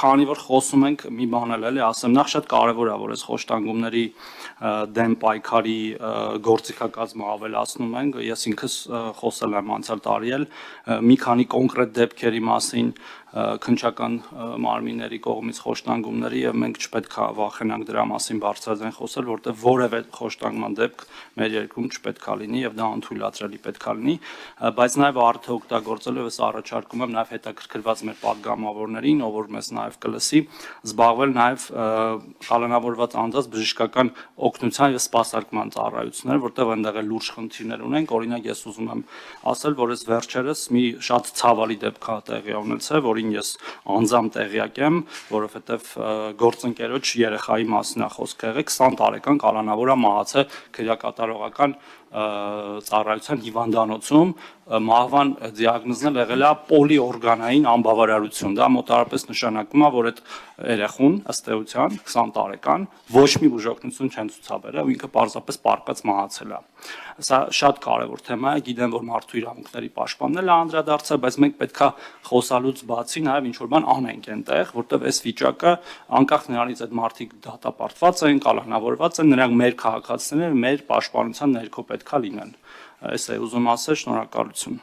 քանի որ խոսում ենք մի բան էլ էլի ասեմ, նախ շատ կարևոր է որ այս խոշտանգումների դեմ պայքարի գործիքակազմը ավելացնում ենք, ես ինքս խոսել եմ անցյալ տարի էլ մի քանի կոնկրետ դեպքերի մասին քննչական մարմինների կողմից խոշտանգումների եւ մենք չպետք է վախենանք դրա մասին բարձրաձայն խոսել, որտեղ որևէ խոշտանգման դեպք մեր երկրում չպետք է լինի եւ դա անթույլատրելի պետք է լինի, բայց նաեւ արդյունքը օգտագործելով ես առաջարկում եմ նաեւ հետաքրքրված մեր падգամավորներին, ով որ մեզ նաեւ կլսի, զբաղվել նաեւ կալանավորված անձանց բժշկական օգնության եւ սպասարկման ծառայություններ, որտեղ այնտեղ է լուրջ խնդիրներ ունենք, օրինակ ես ուզում եմ ասել, որ այս վերջերս մի շատ ցավալի դեպք է տեղի ունեցել, որին ես անձամբ տեղյակ եմ, որովհետև գործընկերոջ երեխայի մասին է խոսքը եղել, 20 տարեկան կալանավոր է մահացել քրեակատարողական ծառայության հիվանդանոցում, մահվան դիագնոզն եղել է պոլիօրգանային անբավարարություն, դա մոտավորապես նշանակում է, որ այդ երեխուն ըստ էության 20 տարեկան ոչ մի բուժօգնություն չեն ցուցաբերել, ինքը պարզապես պառկած մահացել է։ Սա շատ կարևոր թեմա է, գիտեմ, որ մարդու իրավունքների պաշտպանն է անդրադարձել, բայց մենք պետքա խոսալուց բացի նաև ինչ-որ բան անենք այնտեղ, որտեղ այս վիճակը անկախ նրանից այդ մարդիկ դատապարտված են, կալանավորված են, նրանք մեր քաղաքացիներ, մեր պաշտպանության ներքո պետքա լինեն։ Այս է ուզում ասել, շնորհակալություն։